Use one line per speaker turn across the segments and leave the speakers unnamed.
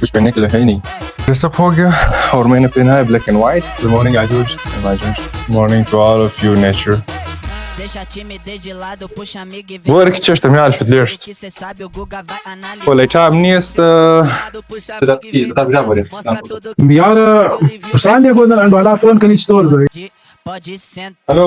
कुछ पहनने के लिए है ही नहीं ड्रेसअप हो गया और मैंने पहना है black and white good morning आजूज morning to all of you nature Work ce ăștia mi-a altfel lești. Olha, ce-am niest...
यार पुराने बोलना वाला फोन कनी स्टोर गए
Hello.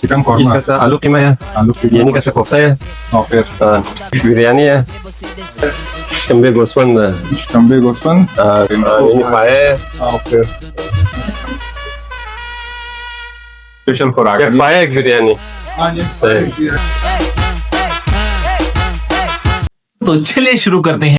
चिकन कॉर्मा
आलू कीमा है
आलू
बिरयानी कैसे कोफ्ता है
फिर
बिरयानी है शंबे गोस्वन
शंबे गोस्वन
ये पाए
फिर स्पेशल खुराक
पाए एक बिरयानी
तो चलिए शुरू करते हैं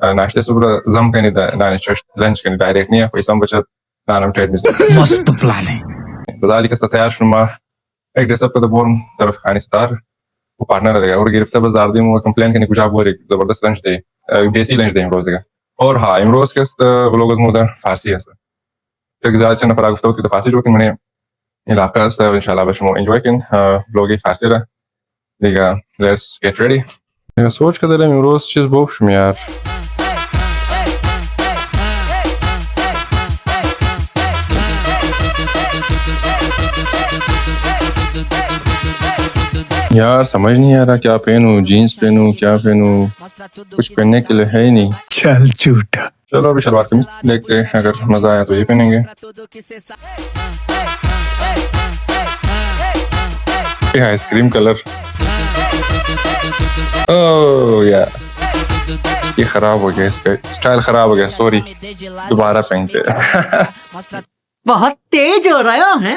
नाश्ते सुबह जम करनी दाने लंच करनी डायरेक्ट नहीं है पैसा बचत दाना ट्रेड में
मस्त प्लान है
बदाली का तैयार शुमा एक ड्रेसअप का तो बोर्न तरफ खाने स्टार वो पार्टनर रहेगा और गिरफ्त बस ज़ार दी वो कंप्लेन करने कुछ आप बोले जबरदस्त लंच दे देसी लंच दे इमरोज़ देगा और हाँ इमरोज़ के लोग मुद्दा फारसी है तो ज़्यादा चंद फराग उस्ताद की तो फारसी जो कि मैंने इलाका है इंशाल्लाह बस वो एंजॉय किन लोग ही फारसी रहा देगा लेट्स गेट रेडी सोच कर दे रहे इमरोज़ चीज़ बहुत शुमार यार समझ नहीं आ रहा क्या पहनूं जीन्स पहनूं क्या पहनूं कुछ पहनने के लिए है ही नहीं
चल झूठा
चलो अभी शलवार कमीज देखते हैं अगर मजा आया तो ये पहनेंगे आइसक्रीम कलर ओह यार ये खराब हो गया इसका स्टाइल खराब हो गया सॉरी दोबारा पहनते
बहुत तेज हो रहा है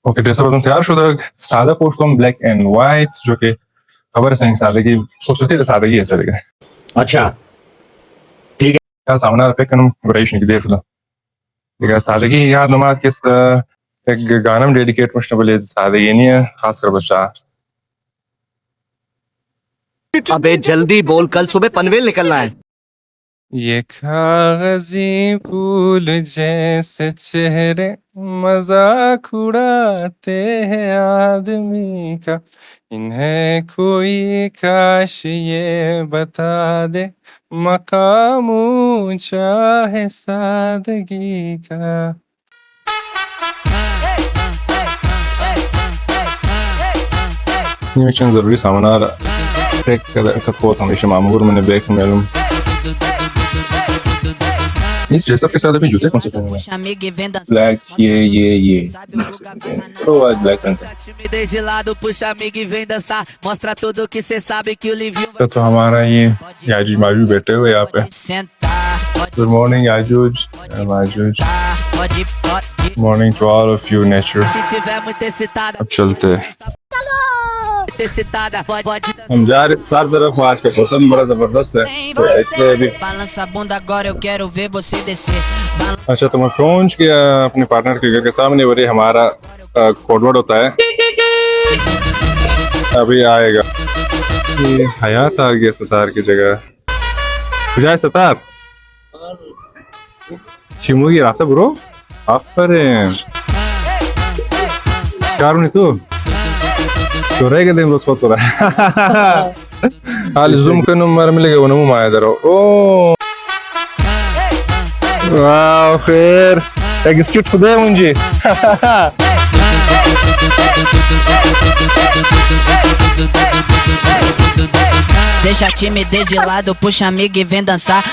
ओके ड्रेसअप तुम तैयार शुदा सादा पोस्ट तुम ब्लैक एंड व्हाइट जो कि खबर है सादगी खूबसूरती सादगी है सर
अच्छा ठीक है
यार सामने पे कनम वराइशन की देर शुदा लेकिन सादगी यार नमाज के एक गाना में डेडिकेट मुश्तबल सादगी नहीं है खास कर बच्चा
अबे जल्दी बोल कल सुबह पनवेल निकलना है
ये कागजी फूल जैसे चेहरे मजाक उड़ाते हैं आदमी का इन्हें कोई काश ये बता दे मकाम ऊंचा है सादगी का ये चंद जरूरी सामान आ रहा ट्रैक का थोड़ा हमेशा मामूर मैंने बैक मालूम इस ड्रेसअप के साथ अभी जूते कौन से पहने हैं ब्लैक ये तो आज ब्लैक पहनते हैं तो हमारा ये याजूज माजूज बैठे हुए यहाँ पे गुड मॉर्निंग याजूज माजूज morning to all of you nature अब चलते हम जा रहे चार तरफ आज का मौसम बड़ा जबरदस्त है तो इसलिए भी अच्छा तो मैं फोन किया अपने पार्टनर के घर के सामने वो हमारा कोडवर्ड होता है अभी आएगा ये हयात आ गया सतार की जगह बुझाए सतार शिमुगी रास्ता ब्रो आफरीन स्कारो नहीं तू तो रहेगा दिन रोज फोटो रहा हाल जूम का नंबर मिलेगा वो नमूमा है दरो ओ वाह खैर एक स्किट खुदा है मुझे
Deixa a timidez de lado, puxa amigo e vem dançar.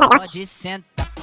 pode sentar.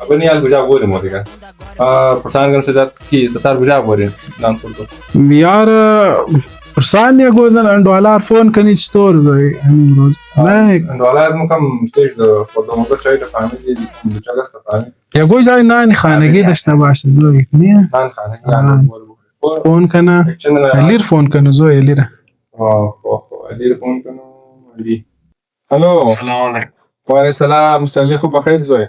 अपनी यार गुजा बोरे मोरेगा प्रशांत गण से जात की सतार गुजा बोरे नाम तो
यार प्रसान या गोदन अंडवाला फोन कनी स्टोर गए हम रोज मैं
वाला है कम स्टेज फोटो मो ट्राई द फैमिली दी जगह सताने
या गोई जाय नान खानगी दशना बाश जो इतनी
नान खाने यार
फोन कना एलिर फोन कना जो एलिर
एलिर फोन कना एली हेलो वालेकुम सलाम मुस्तलिखो बखैर जोय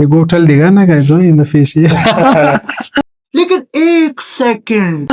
ये होटल देगा ना गाइस वो इन द फेस ये
लेकिन एक सेकंड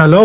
हेलो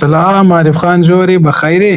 सलाम आरिफ खान जोरी बखैरी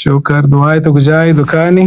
शुक्र दुआएं तो गुजाई दुकानी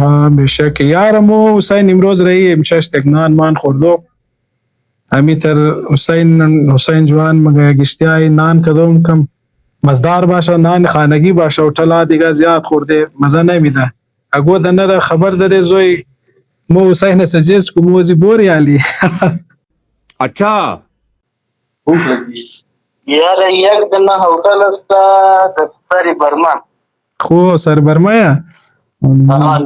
हाँ बेशक यार मो हुसैन इमरोज रही मशश तकनान मान खोलो हमी तर हुसैन जवान मगे गिश्तियाई नान कदम कम मजदार बाशा नान खानगी बाशा उठला दिगा ज्यादा खोरदे मजा नहीं मिला अगो दनर खबर दरे जोई मो हुसैन सजेस्ट को मोजी बोरी आली
अच्छा
भूख लगी
यार एक दिन होटल असता तरी बर्मा
खो सर बरमाया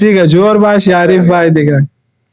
ठीक है जोर बाश आरिफ भाई देगा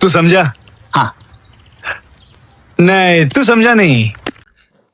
तू समझा हाँ नहीं तू समझा नहीं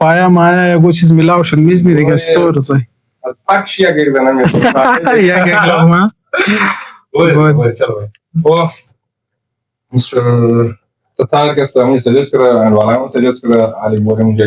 पाया माया या कोई चीज मिलाओ शमीज नहीं देगा स्टोर सोई
Taksi ya geride ne
या क्या करो मां
चलो भाई Mr. Tatar kasta mi suggest kara and wala mi suggest kara ali bore मुझे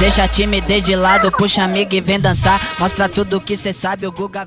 Deixa a timidez de lado, puxa amigo e vem dançar. Mostra tudo que cê sabe, o Guga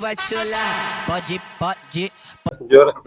vai te olhar. Pode.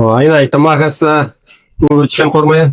Ayna itama kasa chicken korma ya.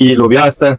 Ini lobia kasa.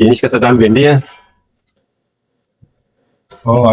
Ini kasa dal bendi ya.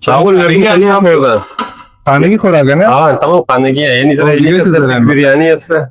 Chawul biryani ham orada.
खाने की खुराक है ना
Tamam खाने की है. Yani
Oh,
ini
ये तो
kasa
जरा है।
biryani kasa.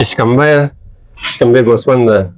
İşkembe ya. İşkembe gosman da.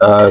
Ah,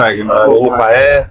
ini pae.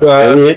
Yani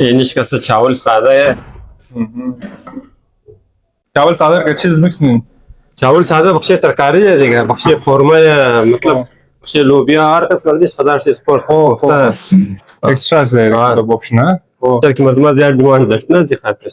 ini kasa chawul sada ya.
चावल सादा का चीज मिक्स नहीं
चावल सादा बख्शे तरकारी है देगा बख्शे फॉर्मा या मतलब बख्शे लोबिया और कस कर दे सदार से स्कोर हो
एक्स्ट्रा से
हाँ।
मतलब ऑप्शन है
तर की मर्दमा ज्यादा डिमांड दर्शना जी खातिर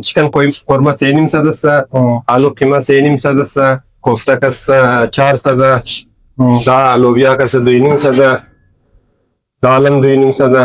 चिकन कोई फॉर्मा सेनिम सदस्य आलू कीमा सेनिम सदस्य कोफ्ता कस 4 सदा दा लोबिया कस दुइनिम सदा दालन दुइनिम सदा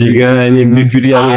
दिगा yani bir biryani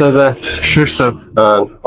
सदा
600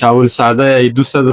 चावल सादा या 2 सदा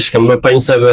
işkembe 5 सदा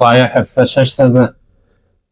पाया कस 6 सदा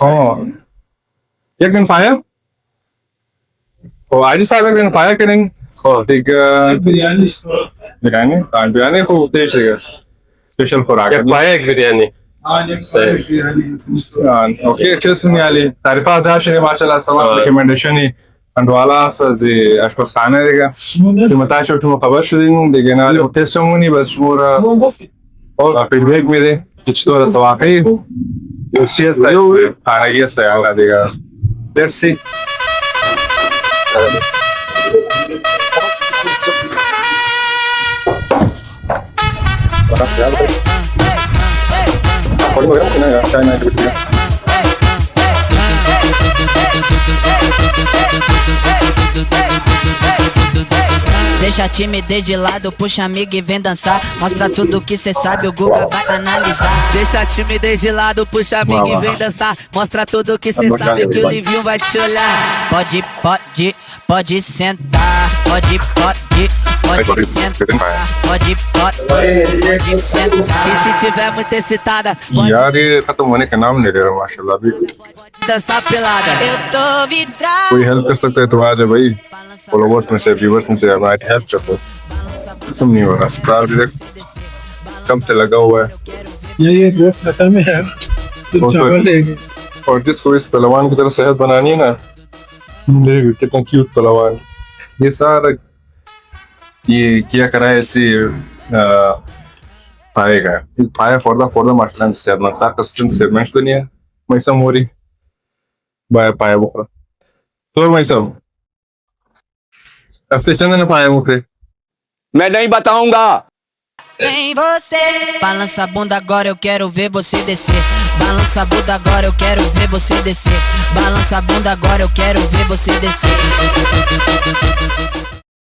हाँ एक दिन पाया ओ आज साहब एक दिन पाया कि नहीं एक बिरयानी बिरयानी को देश है स्पेशल खुराक है
पाया एक बिरयानी
ओके अच्छे सुनिए आली तारीफा जाशे माशाल्लाह सब रिकमेंडेशन ही अंडवाला सजी अशकोस खाने देगा तो मता शो तुम खबर शुरू देगा ना ले टेस्टमोनी बस पूरा और फीडबैक मेरे कुछ तो सवाखी Yes, para que se haga, diga. Pepsi.
Deixa a timidez de lado, puxa amigo e vem dançar. Mostra tudo que cê sabe, o Guga vai analisar. Deixa a timidez de lado, puxa amigo e vem dançar. Mostra tudo que cê sabe, que o Livinho vai te olhar. Pode sentar. Pode sentar. Pode sentar. E se tiver muito excitada, pode
यार ये खत्म होने का नाम नहीं ले रहा माशाल्लाह अभी
dançar pelada. Eu tô vidrado.
कोई हेल्प कर सकता है तो आ जाए भाई फॉलोवर्स में से व्यूवर्स में से हमारी हेल्प चाहते खत्म नहीं हो रहा स्टार डायरेक्ट कम से लगा हुआ है
ये दोस्त खत्म है
और
चावल लेंगे
और जिसको इस पहलवान की तरह सेहत बनानी है ना देख कितना क्यूट पहलवान ये सारा ये किया करा है ऐसी पाएगा पाया फोर्दा मार्शल सेहत मन सार कस्टम सेगमेंट्स दुनिया मैसम हो रही बाय पाया बुकरा तो मैसम हफ्ते चंद ने पाया बुकरे
मैं नहीं बताऊंगा
em você. Balança a bunda agora, eu quero ver você descer. Balança a bunda agora, eu quero ver você descer. Balança a bunda agora, eu quero ver você descer.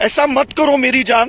ऐसा मत करो मेरी जान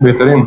बेहतरीन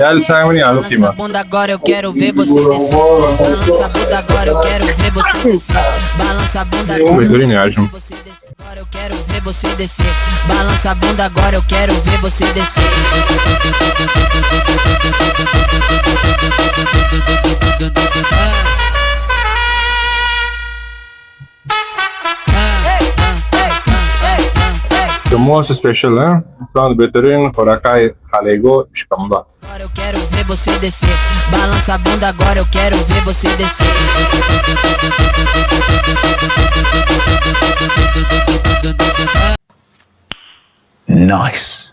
यार सामने आलू
Balança
keema
a bunda agora, eu quero ver você descer. Balança a bunda agora, eu quero ver você descer. Balança a bunda agora,
बेहतरीन यार शुम
você descer. Agora eu quero ver você descer. Balança a bunda agora, eu quero ver você descer.
The most special है from बेहतरीन खुराकाई हालेगो शिकंबा
Agora eu quero ver você descer. Balança a bunda agora, eu quero ver você descer.
Nice.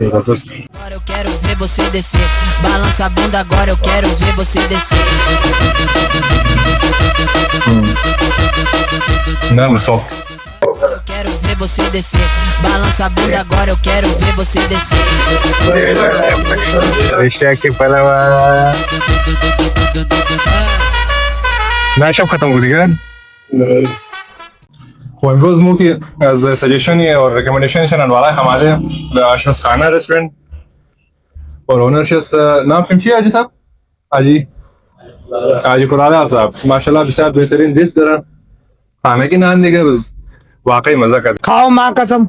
जबरदस्त
Agora eu quero ver você descer. Balança a bunda agora, eu quero ver você descer.
नरम soft
Eu quero ver você descer. Balança a bunda agora, eu quero ver você descer.
रिश्ते पहला ना शब खत्म हो गया
वो इम्रोज मु की एज सजेशन ये और रिकमेंडेशन शनन वाला है हमारे अशरफ खाना रेस्टोरेंट और ओनर शख्स नाम शमशी हाजी साहब हाजी कुराला साहब माशाल्लाह बिसार बेहतरीन दिस तरह खाने की नाम देगा बस वाकई मजा कर
खाओ माँ कसम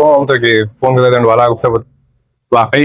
फोन तो कि फोन कर देने वाला गुफ्ता वाकई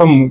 हम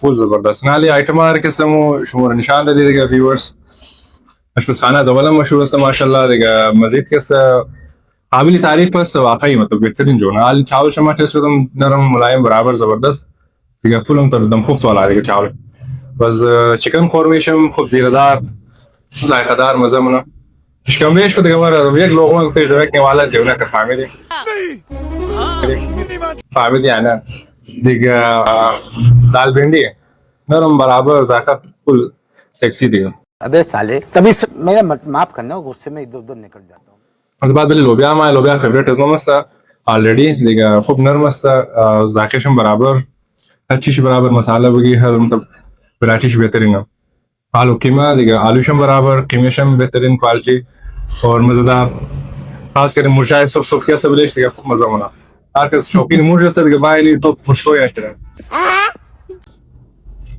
फुल जबरदस्त नाली आइटम आ रहे किस्म शुमार निशान दे देगा व्यूअर्स अशरफ खाना जवला मशहूर है माशाल्लाह देगा मजीद किस काबिल तारीफ बस वाकई मतलब बेहतरीन जो ना आल चावल टमाटर से एकदम नरम मुलायम बराबर जबरदस्त देगा फुल हम तो एकदम पुख्त वाला देगा चावल बस चिकन फॉर्मेशन खूब जीरादार जायकादार मजा मना शिकमेश को देगा हमारा एक लोगों को फिर डायरेक्ट वाला जेवना का फैमिली फैमिली आना देगा दाल भिंडी नरम बराबर जायका फुल सेक्सी देगा
अबे साले तभी मेरा माफ करना गुस्से में इधर उधर निकल जाता हूँ
उसके बाद वाली लोबिया हमारे लोबिया फेवरेट है मस्त ऑलरेडी देगा खूब नरम मस्त जायकेशम बराबर हर चीज बराबर मसाला बगी हर मतलब वैरायटी बेहतरीन है आलू कीमा देगा आलू शम बराबर कीमे शम बेहतरीन क्वालिटी और मजेदार खास कर मुर्शाए सब सब क्या सब लेश देगा खूब मजा मना हर किस शौकीन मुर्शा से देगा बाइली तो खुश हो यार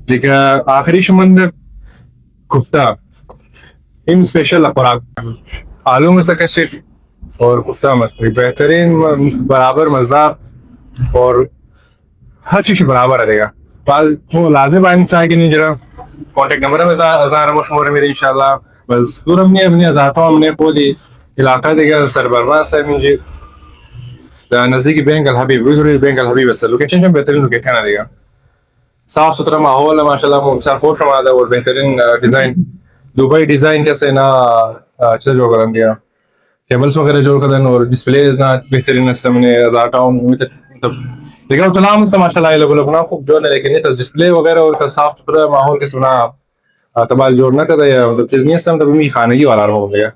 देगा आखिरी शमंद कुफ्ता इन स्पेशल खुराक आलू में से कशिश और कुफ्ता मस्त बेहतरीन बराबर मजा और हर चीज बराबर रहेगा वो लाजिम आइन चाहे कि नहीं जरा कांटेक्ट नंबर में ज़ारा मशहूर है मेरे इंशाल्लाह बस दूर हमने अपने ज़ाता हमने कोई इलाका देगा सरबरमा से मुझे नज़दीकी बैंक अल हबीब रूरी बैंक अल हबीब बस लोकेशन जो बेहतरीन लोकेशन देगा साफ सुथरा माहौल है माशाल्लाह मुझसे खोश हमारा और बेहतरीन डिज़ाइन दुबई डिज़ाइन कैसे ना अच्छा जो कर दिया टेबल्स वगैरह जो कर दें और डिस्प्लेज ना बेहतरीन है हमने ज़ाता हूँ मतलब देखा चला मस्त माशाल्लाह ये लोग ना खूब जो लेकिन ये तो डिस्प्ले वगैरह और साफ सुथरा माहौल के सुना तबाल जोड़ना करता है मतलब चीज नहीं है तब मी खाने की वाला हो गया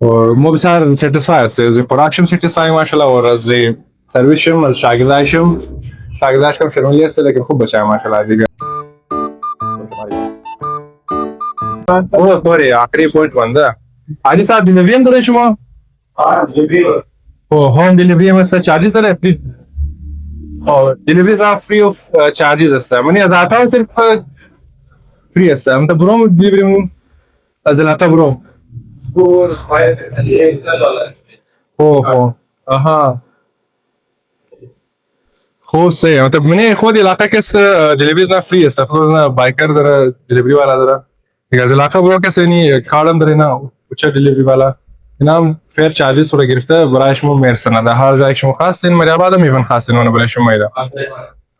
और मो बिसार सेटिस्फाई है जे प्रोडक्शन सेटिस्फाई माशाल्लाह और जे सर्विस शम शागिदाशम शर्मिलियत से लेकिन खूब बचा है माशाल्लाह जी ओ तोरे आखिरी पॉइंट बंदा आज साहब डिलीवरी करे शुमा ओ होम डिलीवरी में इसका चार्जेस है फ्री और डिलीवरी फ्री ऑफ चार्जेस असता म्हणजे जाता सिर्फ फ्री असता मतलब ब्रो डिलीवरी म्हणून अजलाता ब्रो हो हाँ हो सही मतलब मैंने खुद इलाका के डिलीवरी ना फ्री असता तो ना बाइकर जरा डिलीवरी वाला जरा ठीक इलाका ब्रो कैसे नहीं खाड़म दरे ना उच्च डिलीवरी वाला इनाम फेयर चार्जेस थोड़ा गिरफ्त है बराश मो मेर सना दा हर जायक शmo खास दिन मेरे आबाद में इवन खास दिन वन बराश मो मेरा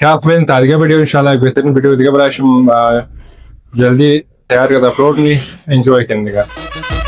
क्या आप फिर तारीख वीडियो इंशाल्लाह एक बेहतरीन वीडियो दिखा बड़ा जल्दी तैयार कर अपलोड नहीं एंजॉय करने का